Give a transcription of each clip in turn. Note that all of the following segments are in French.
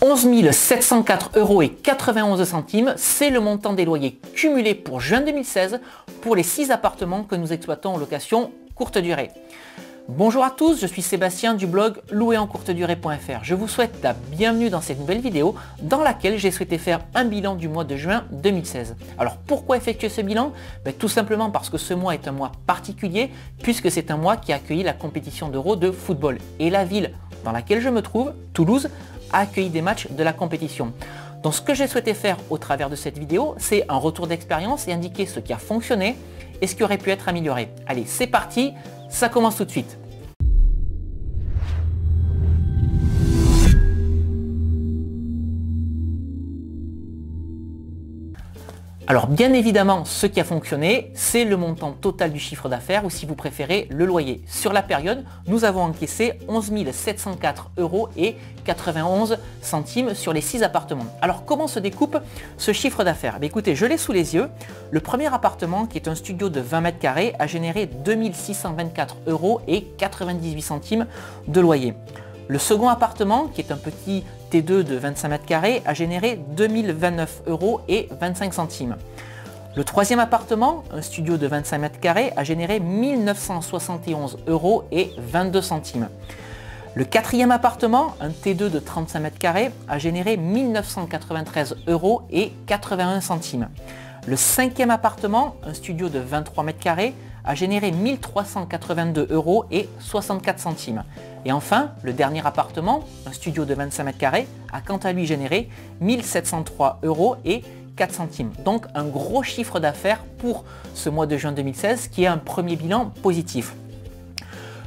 11 704,91 €, c'est le montant des loyers cumulés pour juin 2016 pour les 6 appartements que nous exploitons en location courte durée. Bonjour à tous, je suis Sébastien du blog louerencourtedurée.fr. Je vous souhaite la bienvenue dans cette nouvelle vidéo dans laquelle j'ai souhaité faire un bilan du mois de juin 2016. Alors pourquoi effectuer ce bilan? Tout simplement parce que ce mois est un mois particulier puisque c'est un mois qui a accueilli la compétition d'Euro de football. Et la ville dans laquelle je me trouve, Toulouse, a accueilli des matchs de la compétition. Donc ce que j'ai souhaité faire au travers de cette vidéo, c'est un retour d'expérience et indiquer ce qui a fonctionné et ce qui aurait pu être amélioré. Allez, c'est parti, ça commence tout de suite. Alors bien évidemment, ce qui a fonctionné, c'est le montant total du chiffre d'affaires ou si vous préférez, le loyer. Sur la période, nous avons encaissé 11 704,91 € sur les 6 appartements. Alors comment se découpe ce chiffre d'affaires? Écoutez, je l'ai sous les yeux. Le premier appartement, qui est un studio de 20 mètres carrés, a généré 2 624,98 € de loyer. Le second appartement, qui est un petit T2 de 25 mètres carrés, a généré 2029,25 €. Le troisième appartement, un studio de 25 mètres carrés, a généré 1971,22 €. Le quatrième appartement, un T2 de 35 mètres carrés, a généré 1993,81 €. Le cinquième appartement, un studio de 23 mètres carrés, a généré 1382,64 €. Et enfin, le dernier appartement, un studio de 25 mètres carrés, a quant à lui généré 1703,04 €. Donc un gros chiffre d'affaires pour ce mois de juin 2016 qui est un premier bilan positif.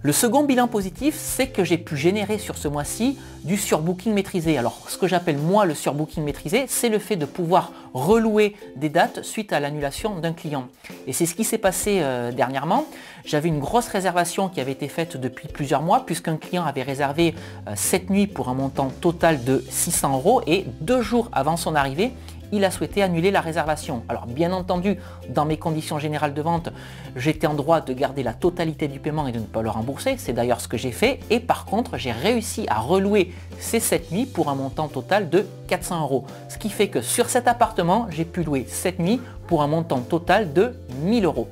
Le second bilan positif, c'est que j'ai pu générer sur ce mois-ci du surbooking maîtrisé. Alors ce que j'appelle moi le surbooking maîtrisé, c'est le fait de pouvoir relouer des dates suite à l'annulation d'un client. Et c'est ce qui s'est passé dernièrement. J'avais une grosse réservation qui avait été faite depuis plusieurs mois puisqu'un client avait réservé 7 nuits pour un montant total de 600 € et 2 jours avant son arrivée, il a souhaité annuler la réservation. Alors bien entendu, dans mes conditions générales de vente, j'étais en droit de garder la totalité du paiement et de ne pas le rembourser. C'est d'ailleurs ce que j'ai fait. Et par contre, j'ai réussi à relouer ces 7 nuits pour un montant total de 400 €. Ce qui fait que sur cet appartement, j'ai pu louer 7 nuits pour un montant total de 1000 €.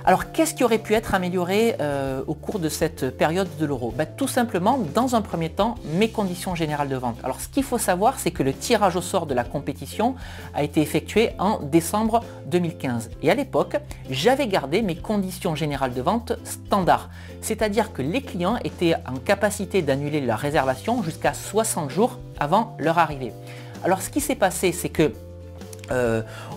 Alors qu'est-ce qui aurait pu être amélioré au cours de cette période de l'euro? Tout simplement, dans un premier temps, mes conditions générales de vente. Alors ce qu'il faut savoir, c'est que le tirage au sort de la compétition a été effectué en décembre 2015. Et à l'époque, j'avais gardé mes conditions générales de vente standard. C'est-à-dire que les clients étaient en capacité d'annuler leur réservation jusqu'à 60 jours avant leur arrivée. Alors ce qui s'est passé, c'est que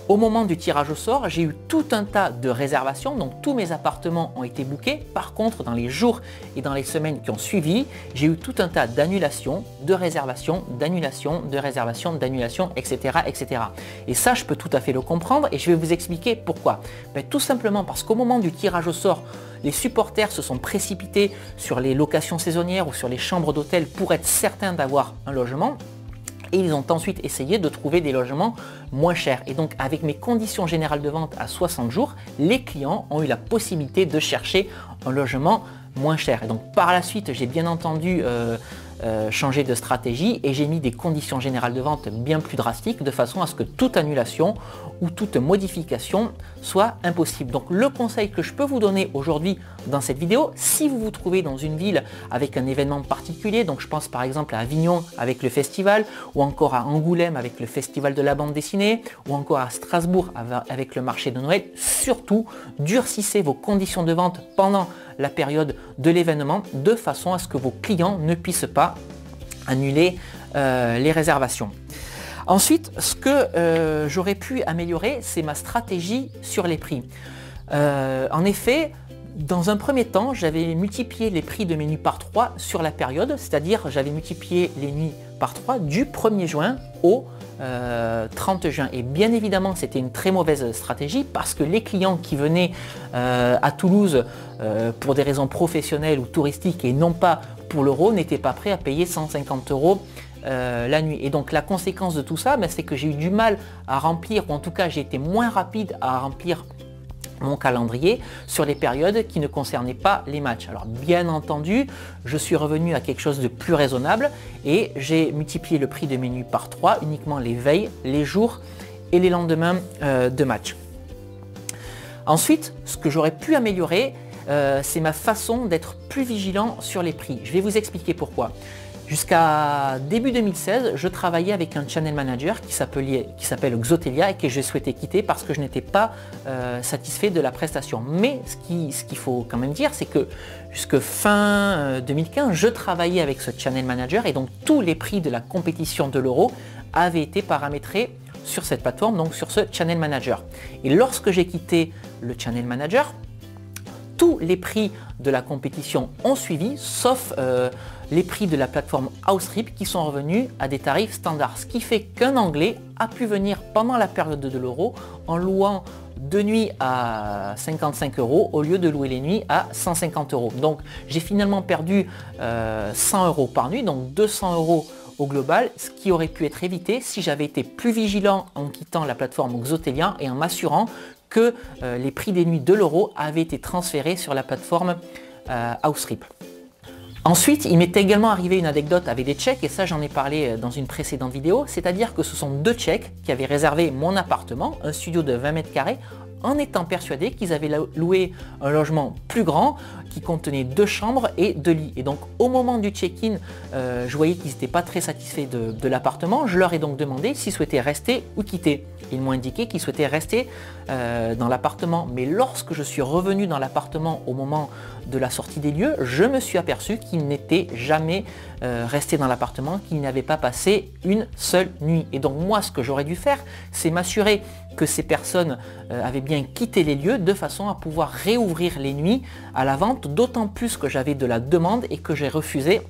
au moment du tirage au sort, j'ai eu tout un tas de réservations, donc tous mes appartements ont été bookés. Par contre, dans les jours et dans les semaines qui ont suivi, j'ai eu tout un tas d'annulations, de réservations, d'annulations, de réservations, d'annulations, etc., etc. Et ça, je peux tout à fait le comprendre et je vais vous expliquer pourquoi. Tout simplement parce qu'au moment du tirage au sort, les supporters se sont précipités sur les locations saisonnières ou sur les chambres d'hôtel pour être certains d'avoir un logement. Et ils ont ensuite essayé de trouver des logements moins chers. Et donc avec mes conditions générales de vente à 60 jours, les clients ont eu la possibilité de chercher un logement moins cher. Et donc par la suite, j'ai bien entendu changer de stratégie et j'ai mis des conditions générales de vente bien plus drastiques de façon à ce que toute annulation ou toute modification soit impossible. Donc le conseil que je peux vous donner aujourd'hui dans cette vidéo, si vous vous trouvez dans une ville avec un événement particulier, donc je pense par exemple à Avignon avec le festival, ou encore à Angoulême avec le festival de la bande dessinée, ou encore à Strasbourg avec le marché de Noël, surtout durcissez vos conditions de vente pendant la période de l'événement de façon à ce que vos clients ne puissent pas annuler les réservations. Ensuite, ce que j'aurais pu améliorer, c'est ma stratégie sur les prix. En effet, dans un premier temps, j'avais multiplié les prix de mes nuits par 3 sur la période, c'est-à-dire j'avais multiplié les nuits par 3 du 1er juin au 30 juin. Et bien évidemment, c'était une très mauvaise stratégie parce que les clients qui venaient à Toulouse pour des raisons professionnelles ou touristiques et non pas pour l'euro n'étaient pas prêts à payer 150 € la nuit. Et donc la conséquence de tout ça, c'est que j'ai eu du mal à remplir, ou en tout cas j'ai été moins rapide à remplir mon calendrier sur les périodes qui ne concernaient pas les matchs. Alors bien entendu, je suis revenu à quelque chose de plus raisonnable et j'ai multiplié le prix de mes nuits par 3, uniquement les veilles, les jours et les lendemains de match. Ensuite, ce que j'aurais pu améliorer, c'est ma façon d'être plus vigilant sur les prix. Je vais vous expliquer pourquoi. Jusqu'à début 2016, je travaillais avec un channel manager qui s'appelle Xotelia et que j'ai souhaité quitter parce que je n'étais pas satisfait de la prestation. Mais ce qu'il faut quand même dire, c'est que jusque fin 2015, je travaillais avec ce channel manager et donc tous les prix de la compétition de l'Euro avaient été paramétrés sur cette plateforme, donc sur ce channel manager. Et lorsque j'ai quitté le channel manager, tous les prix de la compétition ont suivi, sauf les prix de la plateforme Outstrip qui sont revenus à des tarifs standards. Ce qui fait qu'un Anglais a pu venir pendant la période de l'Euro en louant 2 nuits à 55 € au lieu de louer les nuits à 150 €. Donc j'ai finalement perdu 100 € par nuit, donc 200 € au global, ce qui aurait pu être évité si j'avais été plus vigilant en quittant la plateforme Xotelia et en m'assurant que les prix des nuits de l'Euro avaient été transférés sur la plateforme Outstrip. Ensuite, il m'était également arrivé une anecdote avec des Tchèques, et ça j'en ai parlé dans une précédente vidéo, c'est-à-dire que ce sont 2 Tchèques qui avaient réservé mon appartement, un studio de 20 mètres carrés, en étant persuadés qu'ils avaient loué un logement plus grand qui contenait 2 chambres et 2 lits. Et donc au moment du check-in, je voyais qu'ils n'étaient pas très satisfaits de l'appartement. Je leur ai donc demandé s'ils souhaitaient rester ou quitter. Ils m'ont indiqué qu'ils souhaitaient rester dans l'appartement. Mais lorsque je suis revenu dans l'appartement au moment de la sortie des lieux, je me suis aperçu qu'ils n'étaient jamais restés dans l'appartement, qu'ils n'avaient pas passé une seule nuit. Et donc moi, ce que j'aurais dû faire, c'est m'assurer que ces personnes avaient bien quitté les lieux de façon à pouvoir réouvrir les nuits à la vente, d'autant plus que j'avais de la demande et que j'ai refusé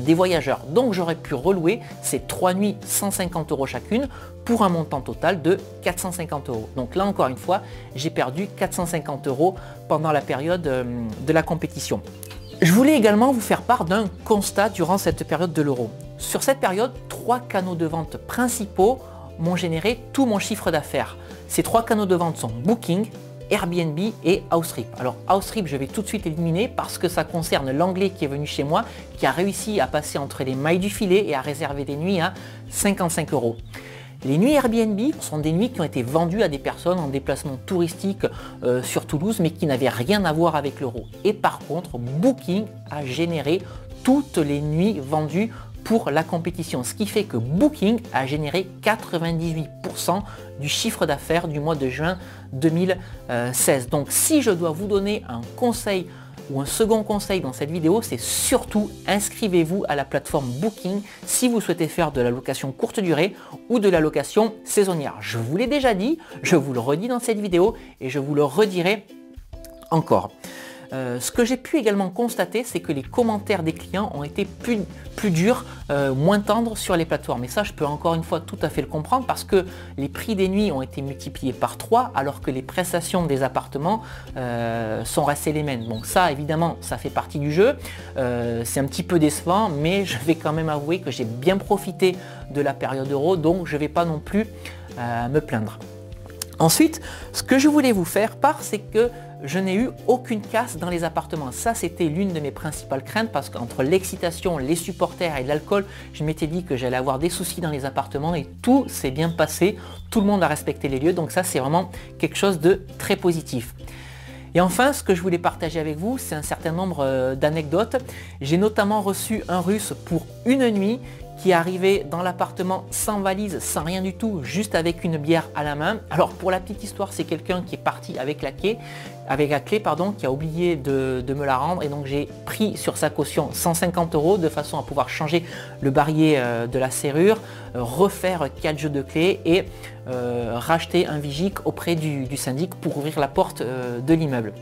des voyageurs. Donc j'aurais pu relouer ces 3 nuits 150 € chacune pour un montant total de 450 €. Donc là encore une fois, j'ai perdu 450 € pendant la période de la compétition. Je voulais également vous faire part d'un constat durant cette période de l'Euro. Sur cette période, 3 canaux de vente principaux m'ont généré tout mon chiffre d'affaires. Ces 3 canaux de vente sont Booking, Airbnb et Outstrip. Alors Outstrip, je vais tout de suite éliminer parce que ça concerne l'Anglais qui est venu chez moi, qui a réussi à passer entre les mailles du filet et à réserver des nuits à 55 €. Les nuits Airbnb sont des nuits qui ont été vendues à des personnes en déplacement touristique sur Toulouse, mais qui n'avaient rien à voir avec l'Euro. Et par contre, Booking a généré toutes les nuits vendues pour la compétition, ce qui fait que Booking a généré 98% du chiffre d'affaires du mois de juin 2016. Donc si je dois vous donner un conseil ou un second conseil dans cette vidéo, c'est surtout inscrivez-vous à la plateforme Booking si vous souhaitez faire de la location courte durée ou de la location saisonnière. Je vous l'ai déjà dit, je vous le redis dans cette vidéo et je vous le redirai encore. Ce que j'ai pu également constater, c'est que les commentaires des clients ont été plus durs, moins tendres sur les plateformes. Et ça, je peux encore une fois tout à fait le comprendre parce que les prix des nuits ont été multipliés par 3 alors que les prestations des appartements sont restées les mêmes. Donc ça, évidemment, ça fait partie du jeu. C'est un petit peu décevant, mais je vais quand même avouer que j'ai bien profité de la période Euro, donc je ne vais pas non plus me plaindre. Ensuite, ce que je voulais vous faire part, c'est que je n'ai eu aucune casse dans les appartements. Ça, c'était l'une de mes principales craintes parce qu'entre l'excitation, les supporters et l'alcool, je m'étais dit que j'allais avoir des soucis dans les appartements et tout s'est bien passé. Tout le monde a respecté les lieux, donc ça, c'est vraiment quelque chose de très positif. Et enfin, ce que je voulais partager avec vous, c'est un certain nombre d'anecdotes. J'ai notamment reçu un Russe pour une nuit qui est arrivé dans l'appartement sans valise, sans rien du tout, juste avec une bière à la main. Alors pour la petite histoire, c'est quelqu'un qui est parti avec la clé, qui a oublié de me la rendre et donc j'ai pris sur sa caution 150 € de façon à pouvoir changer le barillet de la serrure, refaire 4 jeux de clés et racheter un vigic auprès du syndic pour ouvrir la porte de l'immeuble.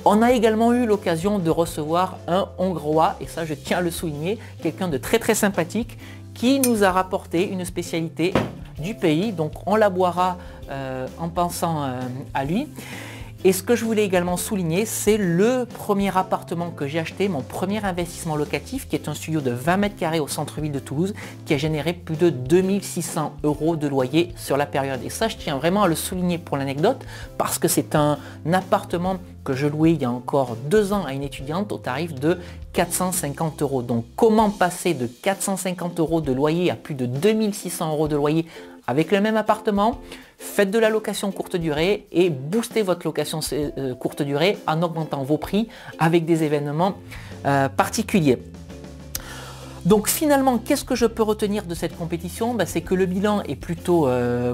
On a également eu l'occasion de recevoir un Hongrois, et ça je tiens à le souligner, quelqu'un de très sympathique qui nous a rapporté une spécialité du pays, donc on la boira en pensant à lui. Et ce que je voulais également souligner, c'est le premier appartement que j'ai acheté, mon premier investissement locatif, qui est un studio de 20 mètres carrés au centre-ville de Toulouse, qui a généré plus de 2600 € de loyer sur la période. Et ça, je tiens vraiment à le souligner pour l'anecdote, parce que c'est un appartement que je louais il y a encore 2 ans à une étudiante au tarif de 450 €. Donc comment passer de 450 € de loyer à plus de 2600 € de loyer avec le même appartement? Faites de la location courte durée et boostez votre location courte durée en augmentant vos prix avec des événements particuliers. Donc finalement, qu'est-ce que je peux retenir de cette compétition? C'est que le bilan est plutôt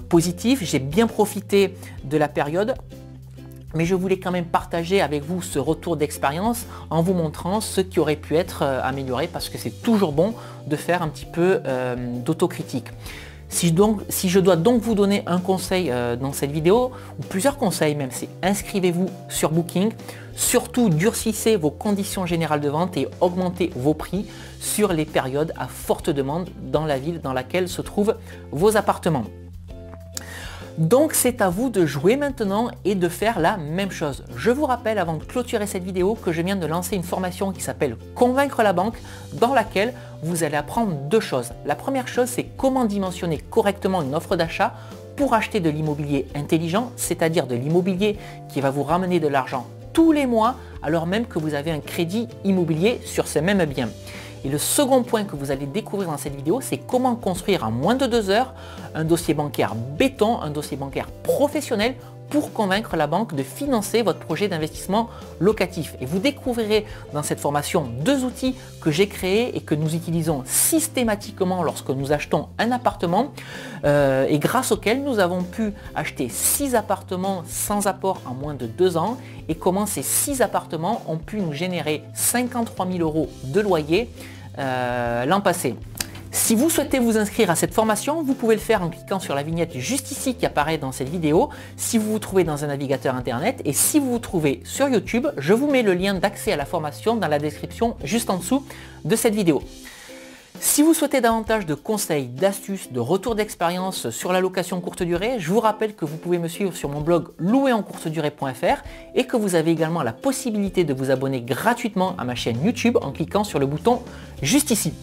positif. J'ai bien profité de la période. Mais je voulais quand même partager avec vous ce retour d'expérience en vous montrant ce qui aurait pu être amélioré, parce que c'est toujours bon de faire un petit peu d'autocritique. Si je dois donc vous donner un conseil dans cette vidéo, ou plusieurs conseils même, c'est inscrivez-vous sur Booking, surtout durcissez vos conditions générales de vente et augmentez vos prix sur les périodes à forte demande dans la ville dans laquelle se trouvent vos appartements. Donc c'est à vous de jouer maintenant et de faire la même chose. Je vous rappelle avant de clôturer cette vidéo que je viens de lancer une formation qui s'appelle Convaincre la banque, dans laquelle vous allez apprendre 2 choses. La première chose, c'est comment dimensionner correctement une offre d'achat pour acheter de l'immobilier intelligent, c'est-à-dire de l'immobilier qui va vous ramener de l'argent tous les mois alors même que vous avez un crédit immobilier sur ces mêmes biens. Et le second point que vous allez découvrir dans cette vidéo, c'est comment construire en moins de 2 heures un dossier bancaire béton, un dossier bancaire professionnel pour convaincre la banque de financer votre projet d'investissement locatif. Et vous découvrirez dans cette formation 2 outils que j'ai créés et que nous utilisons systématiquement lorsque nous achetons un appartement et grâce auxquels nous avons pu acheter 6 appartements sans apport en moins de 2 ans et comment ces 6 appartements ont pu nous générer 53 000 € de loyer l'an passé. Si vous souhaitez vous inscrire à cette formation, vous pouvez le faire en cliquant sur la vignette juste ici qui apparaît dans cette vidéo, si vous vous trouvez dans un navigateur internet, et si vous vous trouvez sur YouTube, je vous mets le lien d'accès à la formation dans la description juste en dessous de cette vidéo. Si vous souhaitez davantage de conseils, d'astuces, de retours d'expérience sur la location courte durée, je vous rappelle que vous pouvez me suivre sur mon blog louerencourtedurée.fr et que vous avez également la possibilité de vous abonner gratuitement à ma chaîne YouTube en cliquant sur le bouton juste ici.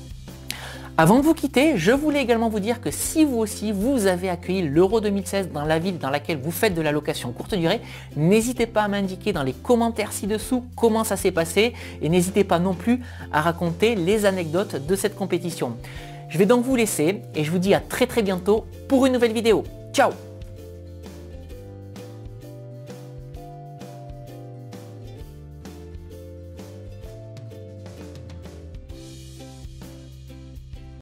Avant de vous quitter, je voulais également vous dire que si vous aussi vous avez accueilli l'Euro 2016 dans la ville dans laquelle vous faites de la location courte durée, n'hésitez pas à m'indiquer dans les commentaires ci-dessous comment ça s'est passé et n'hésitez pas non plus à raconter les anecdotes de cette compétition. Je vais donc vous laisser et je vous dis à très bientôt pour une nouvelle vidéo. Ciao!